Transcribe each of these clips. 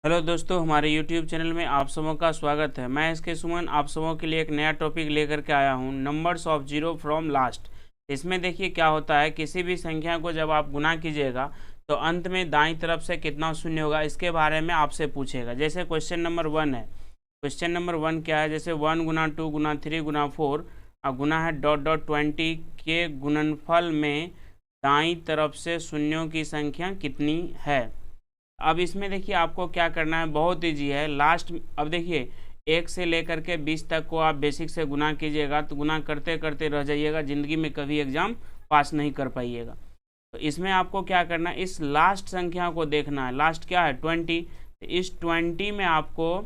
Hello दोस्तों, हमारे YouTube channel में आप सबों का स्वागत है। मैं इसके सुमन आप सबों के लिए एक नया टॉपिक लेकर के आया हूं, numbers of zero from last. इसमें देखिए क्या होता है, किसी भी संख्या को जब आप गुना कीजिएगा तो अंत में दाईं तरफ से कितना शून्य होगा इसके बारे में आपसे पूछेगा। जैसे क्वेश्चन नंबर 1 है। क्वेश्चन नंबर 1 क्या है, जैसे 1 गुना 2 गुना 3 गुना 4 और गुना है डॉट डॉट 20 के गुणनफल में दाईं तरफ से शून्यों की संख्या कितनी है। अब इसमें देखिए आपको क्या करना है, बहुत ईजी है। लास्ट अब देखिए 1 से लेकर के 20 तक को आप बेसिक से गुना कीजिएगा तो गुना करते करते रह जाइएगा, ज़िंदगी में कभी एग्ज़ाम पास नहीं कर पाइएगा। तो इसमें आपको क्या करना है, इस लास्ट संख्या को देखना है। लास्ट क्या है 20, तो इस 20 में आपको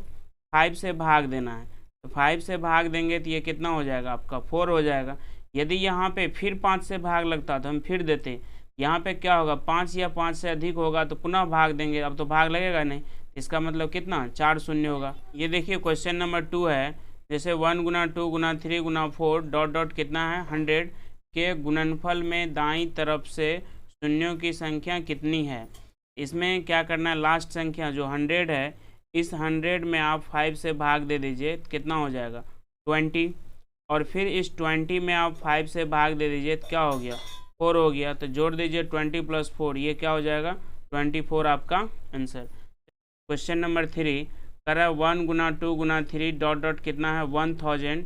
5 से भाग देना है। तो 5 से भाग देंगे तो ये कितना हो जाएगा, आपका 4 हो जाएगा। यदि यहाँ पे फिर 5 से भाग लगता तो हम फिर देते, यहाँ पे क्या होगा 5 या 5 से अधिक होगा तो पुनः भाग देंगे, अब तो भाग लगेगा नहीं। इसका मतलब कितना 4 शून्य होगा। ये देखिए क्वेश्चन नंबर 2 है। जैसे 1 गुना 2 गुना 3 गुना 4 डॉट डॉट कितना है 100 के गुणनफल में दाईं तरफ से शून्यों की संख्या कितनी है। इसमें क्या करना है, लास्ट संख्या जो 100 है, इस 100 में आप 5 से भाग दे दीजिए तो कितना हो जाएगा 20, और फिर इस 20 में आप 5 से भाग दे दीजिए तो क्या हो गया 4 हो गया। तो जोड़ दीजिए 20 + 4, ये क्या हो जाएगा 24 आपका आंसर। क्वेश्चन नंबर 3 कर रहा है 1 गुना 2 गुना 3 डॉट डॉट कितना है 1000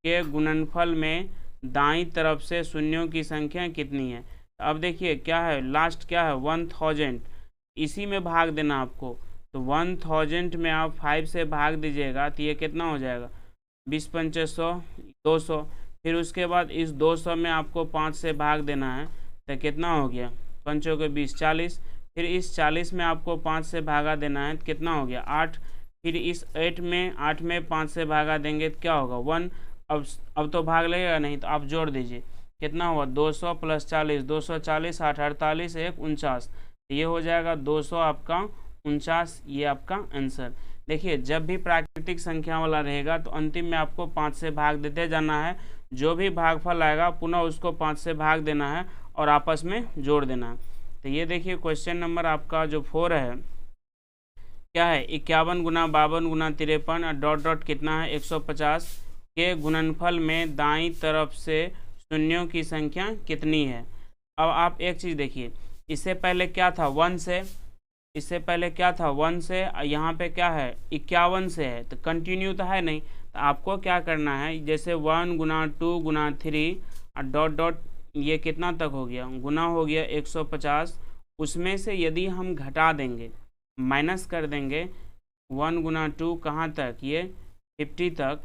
के गुणनफल में दाईं तरफ से शून्यों की संख्या कितनी है। तो अब देखिए क्या है, लास्ट क्या है 1000, इसी में भाग देना आपको। तो 1000 में आप 5 से भाग दीजिएगा तो ये कितना हो जाएगा 20 × 5 100 200। फिर उसके बाद इस 200 में आपको 5 से भाग देना है तो कितना हो गया 5 के 20 40। फिर इस 40 में आपको 5 से भागा देना है तो कितना हो गया 8। फिर इस 8 में 5 से भागा देंगे तो क्या होगा 1। अब तो भाग लगेगा नहीं, तो आप जोड़ दीजिए कितना हुआ 200 + 40 240 8 48 1 49। ये हो जाएगा 200 आपका 49, ये आपका आंसर। देखिए जब भी प्राकृतिक संख्या वाला रहेगा तो अंतिम में आपको 5 से भाग देते जाना है। जो भी भागफल आएगा पुनः उसको 5 से भाग देना है और आपस में जोड़ देना है। तो ये देखिए क्वेश्चन नंबर आपका जो 4 है क्या है, 51 गुना 52 गुना 53 और डॉट डॉट कितना है 150 के गुणनफल में दाईं तरफ से शून्यों की संख्या कितनी है। अब आप एक चीज़ देखिए, इससे पहले क्या था 1 से, इससे पहले क्या था 1 से, यहाँ पे क्या है 51 से है, तो कंटिन्यू तो है नहीं। तो आपको क्या करना है, जैसे 1 गुना 2 गुना 3 और डॉट डॉट ये कितना तक हो गया गुना हो गया 150। उसमें से यदि हम घटा देंगे, माइनस कर देंगे 1 गुना 2 कहाँ तक, ये 50 तक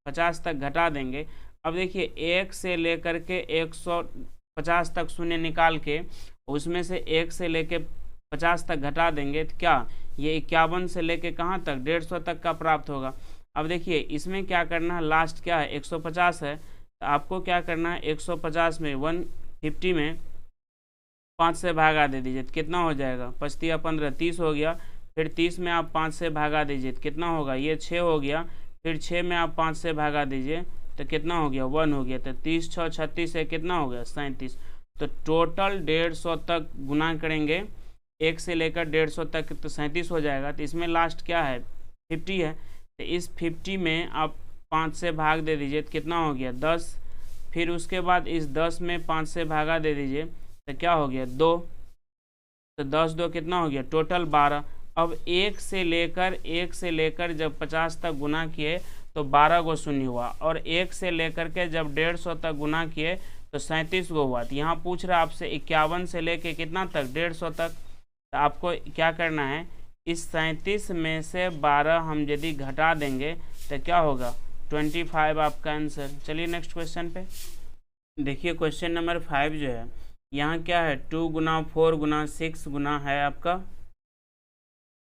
50 तक घटा देंगे। अब देखिए 1 से लेकर के 150 तक शून्य निकाल के उसमें से 1 से लेके 50 तक घटा देंगे तो क्या ये 51 से लेके कहाँ तक 150 तक का प्राप्त होगा। अब देखिए इसमें क्या करना है, लास्ट क्या है 150 है, तो आपको क्या करना है 150 में 150 में 5 से भागा दे दीजिए तो कितना हो जाएगा 5 × 15 30 हो गया। फिर 30 में आप 5 से भागा दीजिए तो कितना होगा, ये 6 हो गया। फिर 6 में आप 5 से भागा दीजिए तो कितना हो गया 1 हो गया। तो 30 × 6 36 है, कितना हो गया 37। तो टोटल 150 तक गुना करेंगे, 1 से लेकर 150 तक तो 37 हो जाएगा। तो इसमें लास्ट क्या है 50 है, तो इस 50 में आप 5 से भाग दे दीजिए तो कितना हो गया 10। फिर उसके बाद इस 10 में 5 से भागा दे दीजिए तो क्या हो गया 2। तो 10 2 कितना हो गया टोटल 12। अब 1 से लेकर जब 50 तक गुना किए तो 12 गो शून्य हुआ, और 1 से लेकर के जब 150 तक गुना किए तो 37 गो हुआ। तो यहाँ पूछ रहा है आपसे 51 से लेके कितना तक 150 तक। तो आपको क्या करना है, इस 37 में से 12 हम यदि घटा देंगे तो क्या होगा 25 आपका आंसर। चलिए नेक्स्ट क्वेश्चन पे देखिए। क्वेश्चन नंबर 5 जो है, यहाँ क्या है 2 गुना 4 गुना 6 गुना है आपका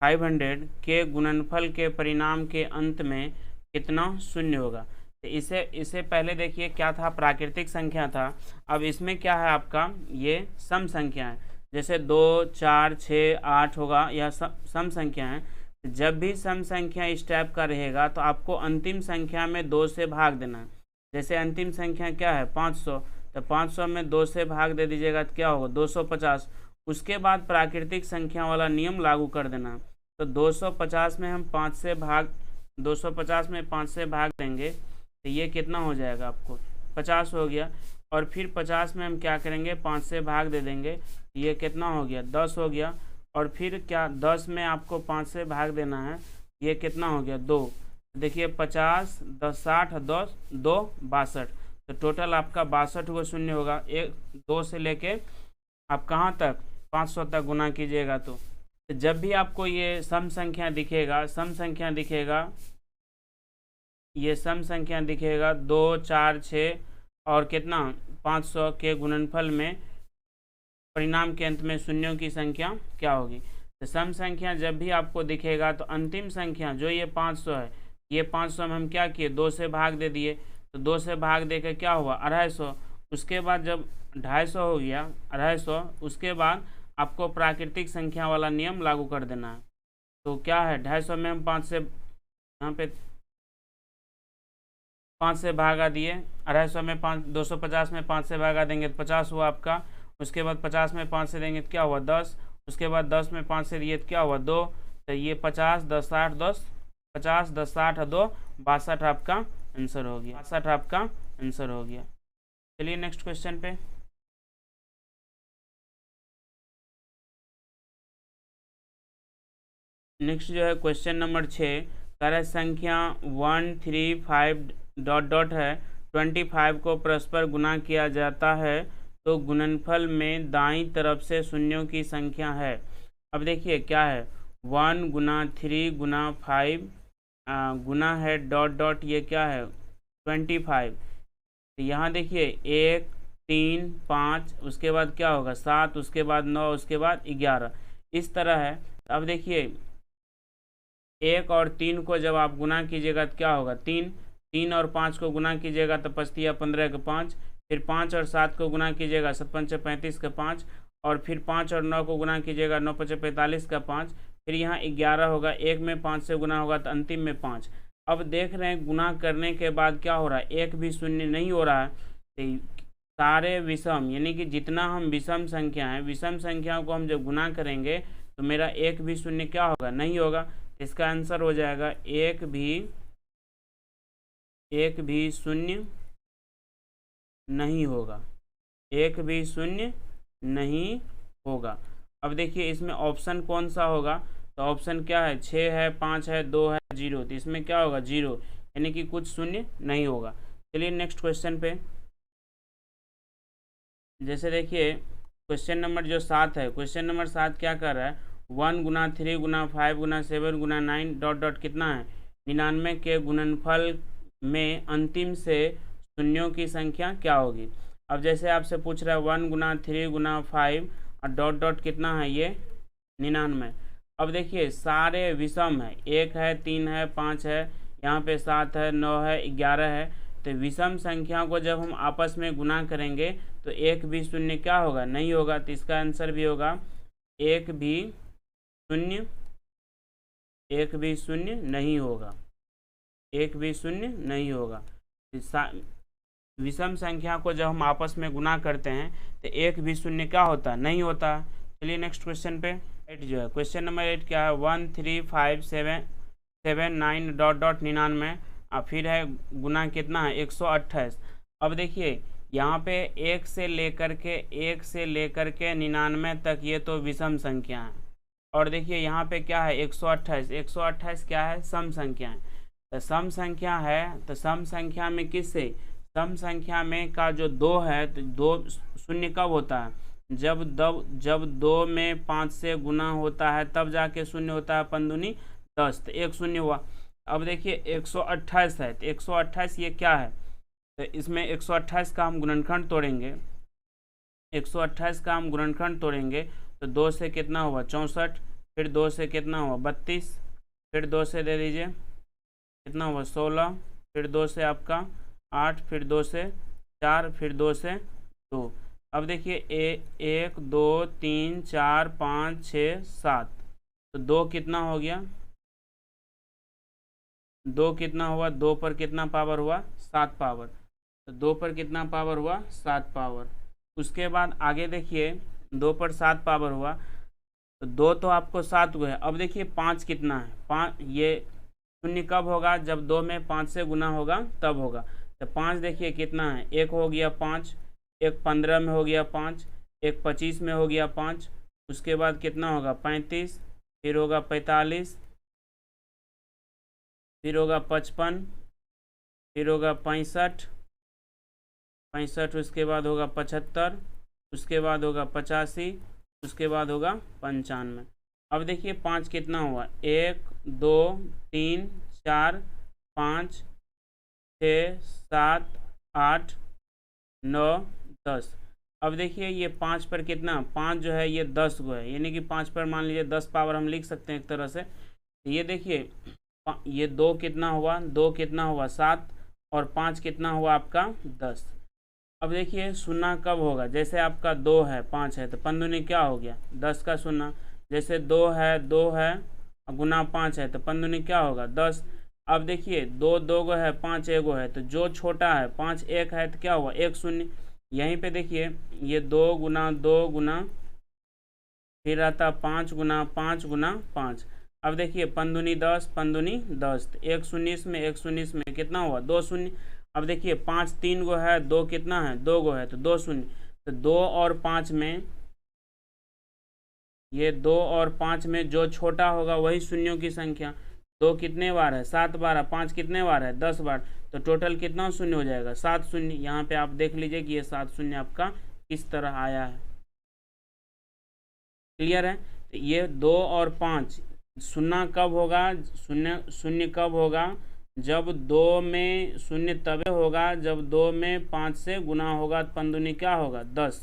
500 के गुणनफल के परिणाम के अंत में कितना शून्य होगा। तो इसे पहले देखिए क्या था, प्राकृतिक संख्या था। अब इसमें क्या है आपका, ये सम संख्या है। जैसे 2 4 6 8 होगा, यह सम संख्या है। जब भी सम संख्या इस टाइप का रहेगा तो आपको अंतिम संख्या में 2 से भाग देना है। जैसे अंतिम संख्या क्या है 500, तो 500 में 2 से भाग दे दीजिएगा तो क्या होगा 250। उसके बाद प्राकृतिक संख्या वाला नियम लागू कर देना। तो 250 में हम 5 से भाग 250 में 5 से भाग देंगे तो ये कितना हो जाएगा आपको 50 हो गया। और फिर 50 में हम क्या करेंगे 5 से भाग दे देंगे, ये कितना हो गया 10 हो गया। और फिर क्या 10 में आपको 5 से भाग देना है, ये कितना हो गया 2। देखिए 50 10 60 10 2 62, तो टोटल आपका 62 को शून्य होगा। 2 से लेके आप कहाँ तक 500 तक गुना कीजिएगा। तो जब भी आपको ये सम संख्या दिखेगा, ये सम संख्या दिखेगा 2 4 6 और कितना 500 के गुणनफल में परिणाम के अंत में शून्यों की संख्या क्या होगी। तो सम संख्या जब भी आपको दिखेगा तो अंतिम संख्या जो ये 500 है, ये 500 में हम क्या किए 2 से भाग दे दिए, तो 2 से भाग दे के क्या हुआ 250। उसके बाद जब 250 हो गया 250, उसके बाद आपको प्राकृतिक संख्या वाला नियम लागू कर देना है। तो क्या है 250 में हम 5 से यहाँ पे 5 से भागा दिए, 250 में 5 250 में 5 से भागा देंगे तो 50 हुआ आपका। उसके बाद 50 में 5 से देंगे तो क्या हुआ 10। उसके बाद 10 में 5 से दिए तो क्या हुआ 2। तो ये 50 10 60 10 50 10 60 2 62 आपका आंसर हो गया। 62 आपका आंसर हो गया। चलिए नेक्स्ट क्वेश्चन पे। नेक्स्ट जो है क्वेश्चन नंबर 6, कार्य संख्या 1 3 5 डॉट डॉट है 25 को परस्पर गुना किया जाता है तो गुणनफल में दाईं तरफ से शून्यों की संख्या है। अब देखिए क्या है 1 गुना 3 गुना 5 गुना है डॉट डॉट ये क्या है 25। तो यहाँ देखिए 1 3 5 उसके बाद क्या होगा 7 उसके बाद 9 उसके बाद 11 इस तरह है। अब देखिए 1 और 3 को जब आप गुना कीजिएगा तो क्या होगा 3 और 5 को गुना कीजिएगा तो 5 या 15 का 5। फिर 5 और 7 को गुना कीजिएगा 7 5 35 का 5। और फिर 5 और 9 को गुना कीजिएगा 9 5 45 का 5। फिर यहाँ 11 होगा, 1 में 5 से गुना होगा तो अंतिम में 5। अब देख रहे हैं गुना करने के बाद क्या हो रहा है, एक भी शून्य नहीं हो रहा है। तो सारे विषम यानी कि जितना हम विषम संख्या है, विषम संख्याओं को हम जब गुना करेंगे तो मेरा एक भी शून्य क्या होगा नहीं होगा। इसका आंसर हो जाएगा एक भी शून्य नहीं होगा, एक भी शून्य नहीं होगा। अब देखिए इसमें ऑप्शन कौन सा होगा, तो ऑप्शन क्या है 6 है 5 है 2 है 0, तो इसमें क्या होगा 0 यानी कि कुछ शून्य नहीं होगा। चलिए नेक्स्ट क्वेश्चन पे। जैसे देखिए क्वेश्चन नंबर जो 7 है, क्वेश्चन नंबर 7 क्या कर रहा है 1 गुना 3 गुना 5 गुना 7 गुना 9 डॉट डॉट कितना है 99 के गुणनफल में अंतिम से शून्यों की संख्या क्या होगी। अब जैसे आपसे पूछ रहा है 1 गुना 3 गुना 5 और डॉट डॉट कितना है ये 99। अब देखिए सारे विषम है, 1 है 3 है 5 है, यहाँ पे 7 है 9 है 11 है। तो विषम संख्याओं को जब हम आपस में गुना करेंगे तो एक भी शून्य क्या होगा नहीं होगा। तो इसका आंसर भी होगा एक भी शून्य नहीं होगा, एक भी शून्य नहीं होगा। विषम संख्या को जब हम आपस में गुना करते हैं तो एक भी शून्य क्या होता नहीं होता। चलिए नेक्स्ट क्वेश्चन पे 8 जो है, क्वेश्चन नंबर 8 क्या है 1 3 5 7 7 9 डॉट डॉट 99 और फिर है गुना कितना है 128। अब देखिए यहाँ पे 1 से लेकर के 99 तक ये तो विषम संख्या है। और देखिए यहाँ पे क्या है 128 क्या है सम संख्या है। तो सम संख्या है तो सम संख्या में किससे, सम संख्या में का जो 2 है तो 2 शून्य कब होता है जब 2 में 5 से गुना होता है तब जाके शून्य होता है, 5 दूनी 10, तो एक शून्य हुआ। अब देखिए 128 है तो 128 ये क्या है, तो इसमें 128 का हम गुणनखंड तोड़ेंगे, 128 का हम गुणनखंड तोड़ेंगे तो 2 से कितना हुआ 64, फिर 2 से कितना हुआ 32, फिर 2 से दे दीजिए कितना हुआ 16, फिर 2 से आपका 8, फिर 2 से 4, फिर 2 से 2। अब देखिए 1 2 3 4 5 6 7, तो 2 कितना हो गया 2 कितना हुआ 2 पर कितना पावर हुआ 7 पावर, तो 2 पर कितना पावर हुआ 7 पावर। उसके बाद आगे देखिए 2 पर 7 पावर हुआ, तो 2 तो आपको 7 गो है। अब देखिए 5 कितना है, 5, ये शून्य कब होगा, जब 2 में 5 से गुना होगा तब होगा। तो 5 देखिए कितना है, एक हो गया 5, एक 15 में हो गया 5, एक 25 में हो गया 5, उसके बाद कितना होगा 35, फिर होगा 45, फिर होगा 55, फिर होगा 65, उसके बाद होगा 75, उसके बाद होगा 85, उसके बाद होगा 95। अब देखिए 5 कितना हुआ, 1 2 3 4 5 6 7 8 9 10। अब देखिए ये 5 पर कितना, 5 जो है ये 10 गो है, यानी कि 5 पर मान लीजिए 10 पावर हम लिख सकते हैं एक तरह से। ये देखिए ये 2 कितना हुआ, 2 कितना हुआ 7, और 5 कितना हुआ आपका 10। अब देखिए शून्य कब होगा, जैसे आपका 2 है 5 है तो पंदुनी क्या हो गया 10 का शून्य। जैसे 2 है गुना 5 है तो पंदुनी क्या होगा 10। अब देखिए 2 2 गो है, 5 1 गो है, तो जो छोटा है 5 1 है तो क्या हुआ 1 शून्य। यहीं पे देखिए ये 2 गुना 2 गुना फिर आता 5 गुना 5 गुना 5। अब देखिए पंदुनी 10 पंदुनी 10, तो 1 शून्य इसमें 1 शून्य इसमें कितना हुआ 2 शून्य। अब देखिए 5 3 गो है, 2 कितना है 2 गो है, तो 2 शून्य। तो 2 और 5 में, ये 2 और 5 में जो छोटा होगा वही शून्यों की संख्या। 2 कितने बार है 7 बार है, 5 कितने बार है 10 बार, तो टोटल कितना शून्य हो जाएगा 7 शून्य। यहाँ पे आप देख लीजिए कि ये 7 शून्य आपका किस तरह आया है। क्लियर है। तो ये 2 और 5 शून्य कब होगा, शून्य कब होगा, जब 2 में शून्य तबे होगा जब 2 में 5 से गुना होगा, तो पंदुनी क्या होगा 10,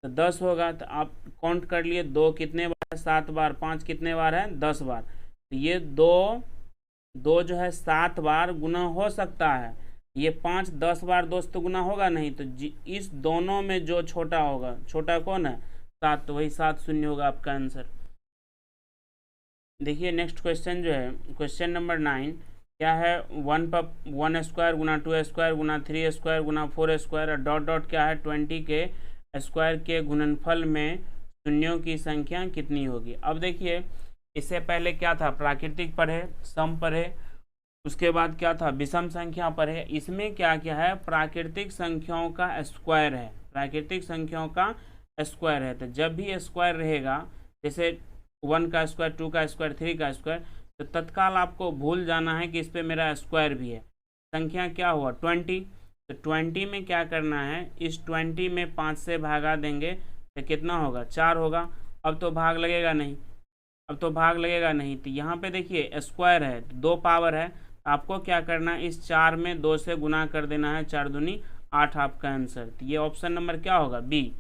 तो 10 होगा। तो आप काउंट कर लिए 2 कितने बार है 7 बार, 5 कितने बार है 10 बार। तो ये 2 जो है 7 बार गुना हो सकता है, ये 5 10 बार दोस्तों गुना होगा नहीं। तो इस दोनों में जो छोटा होगा, छोटा कौन है 7, तो वही 7 शून्य होगा आपका आंसर। देखिए नेक्स्ट क्वेश्चन जो है क्वेश्चन नंबर 9 क्या है, 1 स्क्वायर गुना 2 स्क्वायर गुना 3 स्क्वायर गुना 4 स्क्वायर और डॉट डॉट क्या है 20 के स्क्वायर के गुणनफल में शून्यों की संख्या कितनी होगी। अब देखिए इससे पहले क्या था, प्राकृतिक पढ़े, सम पढ़े, उसके बाद क्या था विषम संख्या पढ़े। इसमें क्या क्या है, प्राकृतिक संख्याओं का स्क्वायर है, प्राकृतिक संख्याओं का स्क्वायर है। तो जब भी स्क्वायर रहेगा, जैसे 1 का स्क्वायर 2 का स्क्वायर 3 का स्क्वायर, तो तत्काल आपको भूल जाना है कि इस पर मेरा स्क्वायर भी है। संख्या क्या हुआ 20, तो 20 में क्या करना है, इस 20 में 5 से भागा देंगे तो कितना होगा 4 होगा। अब तो भाग लगेगा नहीं, अब तो भाग लगेगा नहीं। तो यहाँ पे देखिए स्क्वायर है, 2 पावर है, आपको क्या करना है इस 4 में 2 से गुना कर देना है, 4 दूनी 8 आपका आंसर। तो ये ऑप्शन नंबर क्या होगा बी।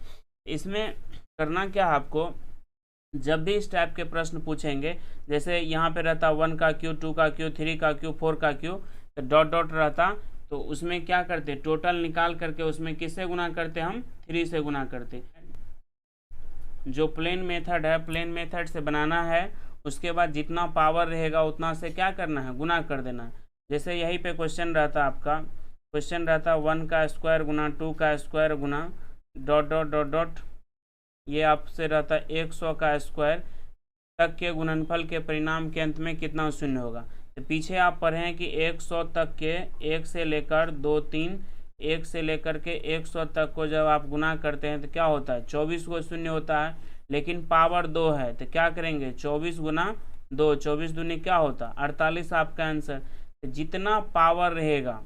इसमें करना क्या है आपको, जब भी इस टाइप के प्रश्न पूछेंगे, जैसे यहाँ पे रहता 1 का क्यू 2 का क्यू 3 का क्यू 4 का क्यू, तो डॉट डॉट रहता, तो उसमें क्या करते टोटल निकाल करके उसमें किससे गुना करते हम 3 से गुना करते। जो प्लेन मेथड है, प्लेन मेथड से बनाना है, उसके बाद जितना पावर रहेगा उतना से क्या करना है गुना कर देना है। जैसे यहीं पे क्वेश्चन रहता आपका, क्वेश्चन रहता 1 का स्क्वायर गुना 2 का स्क्वायर गुना डॉट डॉट डॉट डॉट, ये आपसे रहता 100 का स्क्वायर तक के गुणनफल के परिणाम के अंत में कितना शून्य होगा। तो पीछे आप पढ़े हैं कि 100 तक के 1 से लेकर 2 3, 1 से लेकर के 100 तक को जब आप गुना करते हैं तो क्या होता है 24 को शून्य होता है, लेकिन पावर 2 है तो क्या करेंगे 24 गुना 2, 24 दूनी क्या होता 48 आपका आंसर। तो जितना पावर रहेगा,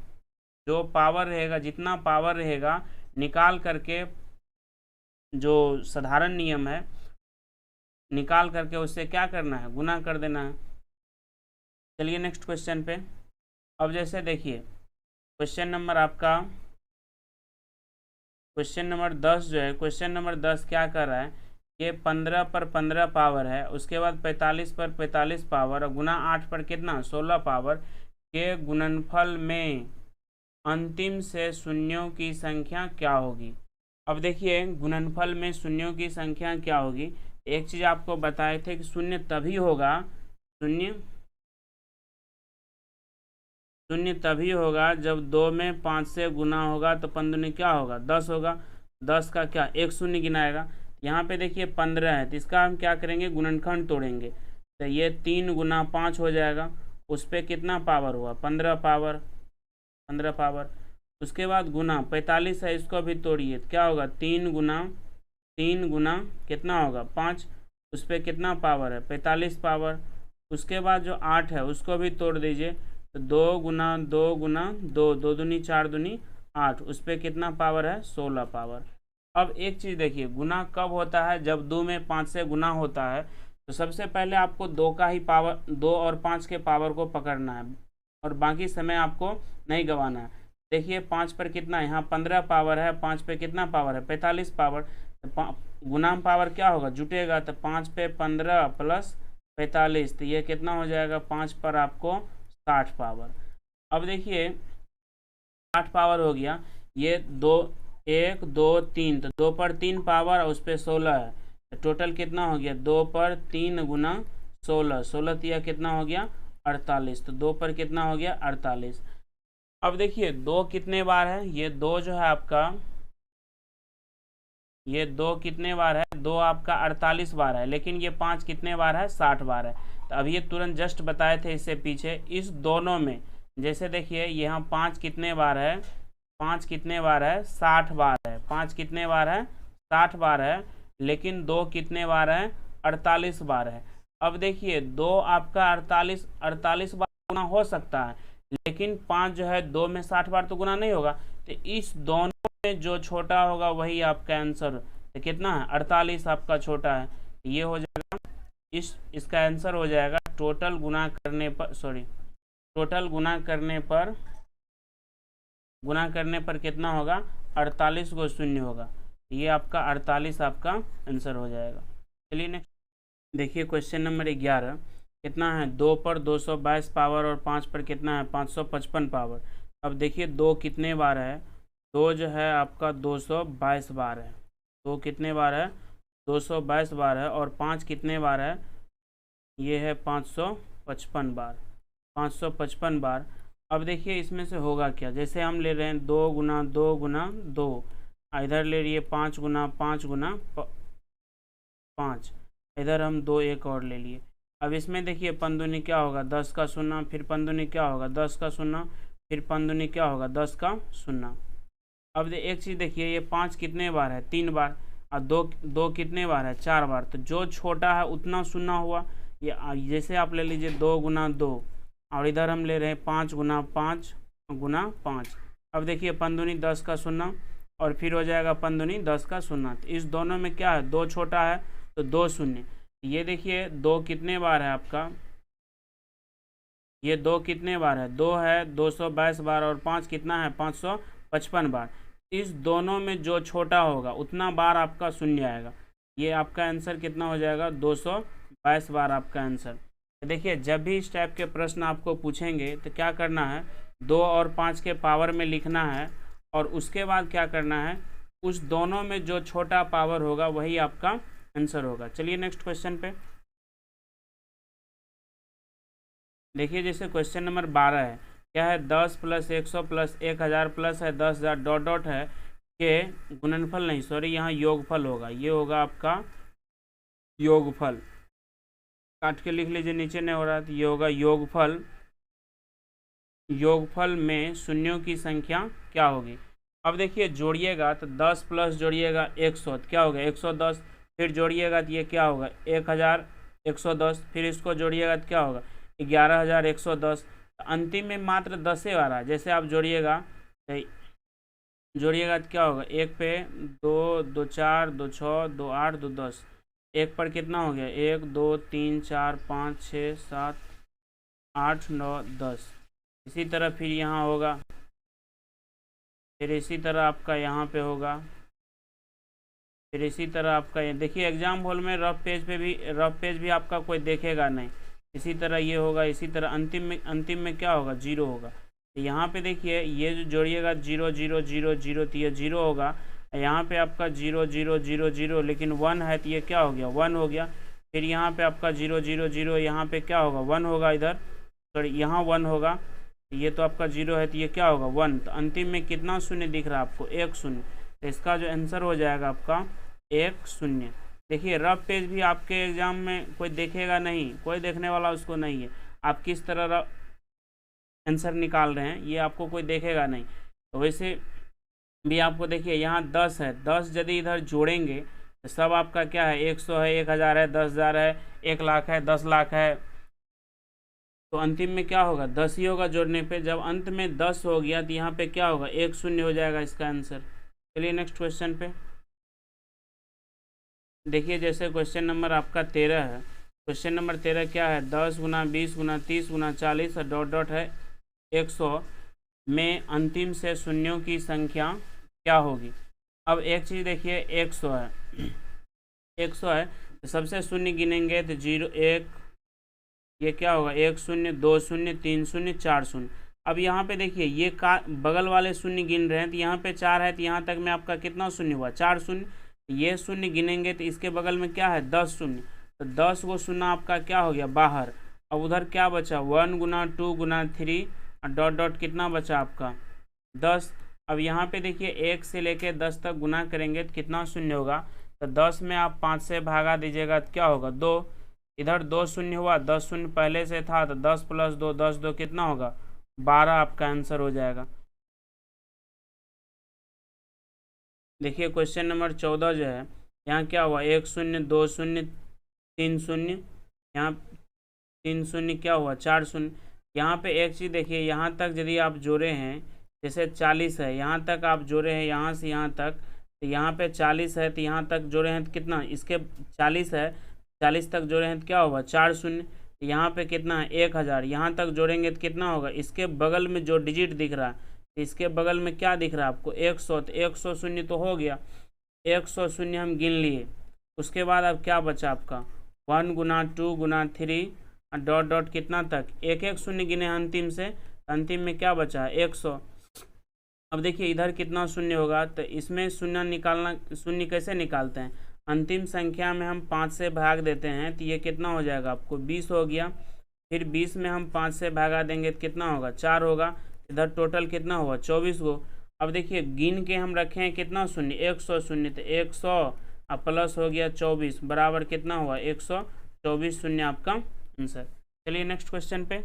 जो पावर रहेगा, जितना पावर रहेगा निकाल करके, जो साधारण नियम है निकाल करके उससे क्या करना है गुना कर देना है। चलिए नेक्स्ट क्वेश्चन पे। अब जैसे देखिए क्वेश्चन नंबर आपका क्वेश्चन नंबर 10 जो है, क्वेश्चन नंबर 10 क्या कर रहा है, ये 15 पर 15 पावर है, उसके बाद 45 पर 45 पावर और गुना 8 पर कितना 16 पावर के गुणनफल में अंतिम से शून्यों की संख्या क्या होगी। अब देखिए गुणनफल में शून्यों की संख्या क्या होगी। एक चीज आपको बताए थे कि शून्य तभी होगा, शून्य तभी होगा जब 2 में 5 से गुना होगा, तो 15 क्या होगा 10 होगा, 10 का क्या 1 शून्य गिनाएगा। यहाँ पे देखिए 15 है, तो इसका हम क्या करेंगे, गुणनखंड तोड़ेंगे। तो ये 3 गुना 5 हो जाएगा, उस पर कितना पावर हुआ, 15 पावर, 15 पावर। उसके बाद गुना 45 है, इसको भी तोड़िए, तो क्या होगा, 3 गुना कितना होगा 5, उस पर कितना पावर है, 45 पावर। उसके बाद जो 8 है उसको भी तोड़ दीजिए, तो 2 गुना 2 गुना 2, 2 दूनी 4 दूनी 8, उस पर कितना पावर है, 16 पावर। अब एक चीज़ देखिए, गुना कब होता है, जब 2 में 5 से गुना होता है। तो सबसे पहले आपको 2 का ही पावर, 2 और 5 के पावर को पकड़ना है और बाकी समय आपको नहीं गंवाना है। देखिए 5 पर कितना है, यहाँ 15 पावर है, 5 पे कितना पावर है, 45 पावर। तो गुना में पावर क्या होगा, जुटेगा, तो 5 पे 15 प्लस 45, तो ये कितना हो जाएगा, 5 पर आपको 60 पावर। अब देखिए 60 पावर हो गया, ये 2 1 2 3, तो 2 पर 3 पावर और उस पर 16 है, तो टोटल कितना हो गया, 2 पर 3 गुना 16, 16 तिया कितना हो गया, 48, तो 2 पर कितना हो गया, 48। अब देखिए 2 कितने बार है, ये 2 जो है आपका, ये 2 कितने बार है, 2 आपका 48 बार है, लेकिन ये 5 कितने बार है, 60 बार है। तो अब ये तुरंत जस्ट बताए थे इससे पीछे, इस दोनों में जैसे देखिए यहाँ 5 कितने बार है, 5 कितने बार है, 60 बार है, 5 कितने बार है, 60 बार है, लेकिन 2 कितने बार है, 48 बार है। अब देखिए 2 आपका 48 बार गुना हो सकता है, लेकिन 5 जो है 2 में 60 बार तो गुना नहीं होगा। तो इस दोनों में जो छोटा होगा वही आपका आंसर, तो कितना है, 48 आपका छोटा है, ये हो जाएगा, इसका आंसर हो जाएगा टोटल गुना करने पर, सॉरी, टोटल गुना करने पर कितना होगा, 48 को शून्य होगा, ये आपका 48 आपका आंसर हो जाएगा। चलिए नेक्स्ट देखिए क्वेश्चन नंबर 11, कितना है, 2 पर 222 पावर और 5 पर कितना है, 555 पावर। अब देखिए 2 कितने बार है, 2 जो है आपका 222 बार है, 2 कितने बार है, 222 बार है, और 5 कितने बार है, ये है 555 बार, 555 बार। अब देखिए इसमें से होगा क्या, जैसे हम ले रहे हैं 2 गुना 2 गुना 2, इधर ले रही है 5 गुना 5 गुना 5, इधर हम 2 एक और ले लिए। अब इसमें देखिए पंदुनी क्या होगा, 10 का शून्य, फिर पंदुनी क्या होगा, 10 का शून्य, फिर पंदुनी क्या होगा, 10 का शून्य। अब एक चीज़ देखिए, ये 5 कितने बार है, 3 बार, और 2 कितने बार है, 4 बार। तो जो छोटा है उतना शून्य हुआ। ये जैसे आप ले लीजिए 2 गुना 2, और इधर हम ले रहे हैं 5 गुना 5 गुना 5। अब देखिए पंदुनी 10 का शून्य, और फिर हो जाएगा पंदुनी 10 का शून्य। तो इस दोनों में क्या है, 2 छोटा है तो 2 शून्य। ये देखिए 2 कितने बार है आपका, ये 2 कितने बार है, 2 है 222 बार, और 5 कितना है, 555 बार। इस दोनों में जो छोटा होगा उतना बार आपका शून्य आएगा। ये आपका आंसर कितना हो जाएगा, 222 बार आपका आंसर। देखिए जब भी इस टाइप के प्रश्न आपको पूछेंगे तो क्या करना है, 2 और 5 के पावर में लिखना है, और उसके बाद क्या करना है, उस दोनों में जो छोटा पावर होगा वही आपका आंसर होगा। चलिए नेक्स्ट क्वेश्चन पे देखिए, जैसे क्वेश्चन नंबर 12 है, क्या है, 10 प्लस 100 प्लस 1000 प्लस है 10,000 डॉट डॉट है के गुणनफल, नहीं सॉरी यहाँ योगफल होगा, ये होगा आपका योगफल, काट के लिख लीजिए, नीचे नहीं हो रहा, तो ये होगा योगफल। योगफल में शून्यों की संख्या क्या होगी। अब देखिए जोड़िएगा तो 10 प्लस जोड़िएगा 100, तो क्या होगा 110, फिर जोड़िएगा तो ये क्या होगा 1110, फिर इसको जोड़िएगा तो क्या होगा 11110। अंतिम में मात्र 10 आ रहा है, जैसे आप जोड़िएगा तो क्या होगा, 1 पे 2 2 4 2 6 2 8 2 10, 1 पर कितना हो गया, 1 2 3 4 5 6 7 8 9 10। इसी तरह फिर यहाँ होगा, फिर इसी तरह आपका यहाँ पे होगा, फिर इसी तरह आपका ये देखिए एग्जाम हॉल में रफ पेज भी आपका कोई देखेगा नहीं। इसी तरह ये होगा, इसी तरह अंतिम में क्या होगा, 0 होगा। तो यहाँ पे देखिए ये जो जोड़िएगा 0 0 0 0, तो ये 0 होगा, यहाँ पे आपका 0 0 0 0, लेकिन 1 है तो ये क्या हो गया 1 हो गया। फिर यहाँ पे आपका 0 0 0, यहाँ पे क्या होगा 1 होगा, इधर सॉरी यहाँ 1 होगा, ये तो आपका 0 है तो ये क्या होगा 1। तो अंतिम में कितना शून्य दिख रहा है आपको, 1 शून्य। तो इसका जो आंसर हो जाएगा आपका एक शून्य। देखिए रफ पेज भी आपके एग्जाम में कोई देखेगा नहीं, कोई देखने वाला उसको नहीं है। आप किस तरह आंसर निकाल रहे हैं ये आपको कोई देखेगा नहीं। तो वैसे भी आपको देखिए यहाँ 10 है, 10 यदि इधर जोड़ेंगे तो सब आपका क्या है, 100 है, 1000 है, 10,000 है, 1,00,000 है, 10,00,000 है। तो अंतिम में क्या होगा, 10 ही होगा जोड़ने पे। जब अंत में 10 हो गया तो यहाँ पे क्या होगा, एक शून्य हो जाएगा इसका आंसर। चलिए नेक्स्ट क्वेश्चन पे देखिए। जैसे क्वेश्चन नंबर आपका 13 है। क्वेश्चन नंबर 13 क्या है, 10 गुना 20 गुना 30 गुना 40 और डॉट डॉट है 100 में अंतिम से शून्यों की संख्या क्या होगी। अब एक चीज़ देखिए, 100 है, 100 है तो सबसे शून्य गिनेंगे तो 0 1, ये क्या होगा 1 शून्य 2 शून्य 3 शून्य 4 शून्य। अब यहाँ पे देखिए ये का बगल वाले शून्य गिन रहे हैं तो यहाँ पे 4 है तो यहाँ तक में आपका कितना शून्य हुआ, 4 शून्य। ये शून्य गिनेंगे तो इसके बगल में क्या है 10 शून्य, तो 10 गो शून्य आपका क्या हो गया बाहर। अब उधर क्या बचा 1 गुना 2 गुना 3 और डॉट डॉट कितना बचा आपका 10। अब यहाँ पे देखिए 1 से लेके 10 तक गुना करेंगे तो कितना शून्य होगा, तो 10 में आप 5 से भागा दीजिएगा तो क्या होगा 2। इधर 2 शून्य हुआ, 10 शून्य पहले से था तो 10 + 2 10 2 कितना होगा 12 आपका आंसर हो जाएगा। देखिए क्वेश्चन नंबर 14 जो है, यहाँ क्या हुआ 1 शून्य 2 शून्य 3 शून्य, यहाँ 3 शून्य क्या हुआ 4 शून्य। यहाँ पे एक चीज़ देखिए, यहाँ तक यदि आप जोड़े हैं, जैसे 40 है यहाँ तक आप जोड़े हैं यहाँ से यहाँ तक, तो यहाँ पे 40 है तो यहाँ तक जोड़े हैं तो कितना, इसके 40 है 40 तक जोड़े हैं तो क्या होगा 4 शून्य। यहाँ पे कितना है 1000, यहाँ तक जोड़ेंगे तो कितना होगा, इसके बगल में जो डिजिट दिख रहा है इसके बगल में क्या दिख रहा है आपको 100, तो 100 शून्य तो हो गया, 100 शून्य हम गिन लिए। उसके बाद अब क्या बचा आपका 1 गुना 2 गुना 3 डॉट डॉट कितना तक, एक एक शून्य गिने अंतिम से, अंतिम में क्या बचा 100। अब देखिए इधर कितना शून्य होगा, तो इसमें शून्य निकालना, शून्य कैसे निकालते हैं, अंतिम संख्या में हम 5 से भाग देते हैं तो ये कितना हो जाएगा आपको 20 हो गया। फिर 20 में हम 5 से भागा देंगे तो कितना होगा 4 होगा। इधर टोटल कितना हुआ 24 गो। अब देखिए गिन के हम रखे हैं कितना शून्य 100 शून्य, तो 100 अब प्लस हो गया 24 बराबर कितना हुआ 124 शून्य आपका आंसर। चलिए नेक्स्ट क्वेश्चन पे।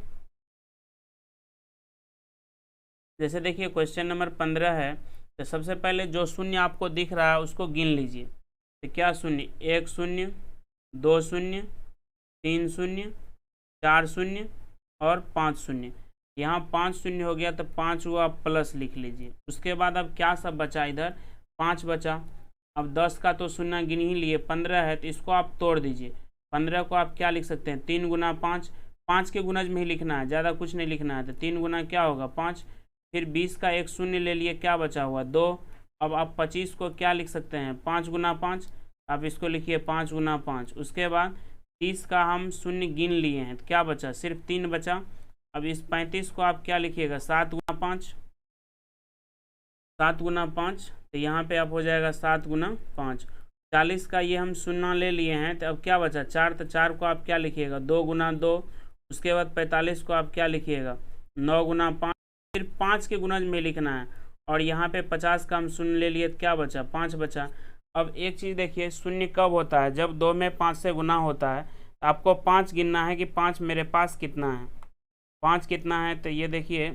जैसे देखिए क्वेश्चन नंबर 15 है, तो सबसे पहले जो शून्य आपको दिख रहा है उसको गिन लीजिए। तो क्या शून्य 1 शून्य 2 शून्य 3 शून्य 4 शून्य और 5 शून्य। यहाँ 5 शून्य हो गया तो 5 हुआ प्लस लिख लीजिए। उसके बाद अब क्या सब बचा, इधर 5 बचा। अब 10 का तो शून्य गिन ही लिए, 15 है तो इसको आप तोड़ दीजिए। 15 को आप क्या लिख सकते हैं 3 गुना 5, 5 के गुणज में ही लिखना है, ज़्यादा कुछ नहीं लिखना है। तो 3 गुना क्या होगा 5। फिर 20 का एक शून्य ले लिए, क्या बचा हुआ 2। अब आप 25 को क्या लिख सकते हैं 5 गुना 5, आप इसको लिखिए 5 गुना 5। उसके बाद 30 का हम शून्य गिन लिए हैं तो क्या बचा सिर्फ 3 बचा। अब इस 35 को आप क्या लिखिएगा 7 गुना 5, 7 गुना 5, तो यहाँ पे आप हो जाएगा 7 गुना 5। 40 का ये हम शून्य ले लिए हैं तो अब क्या बचा 4, तो 4 को आप क्या लिखिएगा 2 गुना 2। उसके बाद 45 को आप क्या लिखिएगा 9 गुना 5, फिर 5 के गुणज में लिखना है। और यहाँ पे 50 का हम शून्य ले लिए तो क्या बचा 5 बचा। अब एक चीज़ देखिए, शून्य कब होता है जब 2 में 5 से गुना होता है। तो आपको 5 गिनना है कि 5 मेरे पास कितना है, 5 कितना है। तो ये देखिए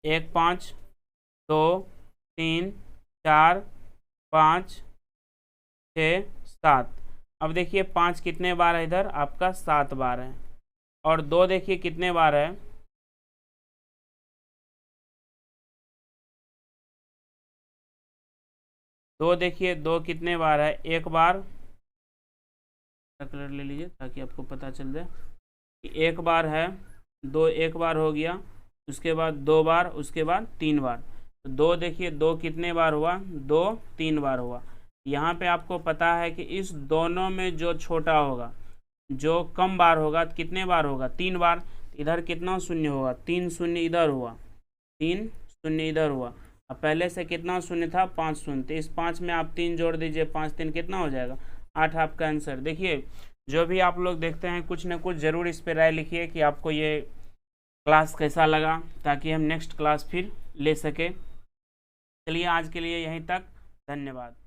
1 5 2 3 4 5 6 7। अब देखिए 5 कितने बार है इधर आपका 7 बार है। और 2 देखिए कितने बार है, 2 देखिए 2 कितने बार है, 1 बार। कलर ले लीजिए ताकि आपको पता चल जाए कि 1 बार है, 2 1 बार हो गया, उसके बाद 2 बार, उसके बाद 3 बार। तो 2 देखिए 2 कितने बार हुआ 2 3 बार हुआ। यहाँ पे आपको पता है कि इस दोनों में जो छोटा होगा, जो कम बार होगा तो कितने बार होगा 3 बार। इधर कितना शून्य होगा 3 शून्य इधर हुआ, 3 शून्य इधर हुआ। अब पहले से कितना शून्य था 5 शून्य, तो इस 5 में आप 3 जोड़ दीजिए, 5 3 कितना हो जाएगा 8 आपका आंसर। देखिए जो भी आप लोग देखते हैं कुछ न कुछ ज़रूर इस पर राय लिखिए कि आपको ये क्लास कैसा लगा, ताकि हम नेक्स्ट क्लास फिर ले सके। चलिए आज के लिए यहीं तक, धन्यवाद।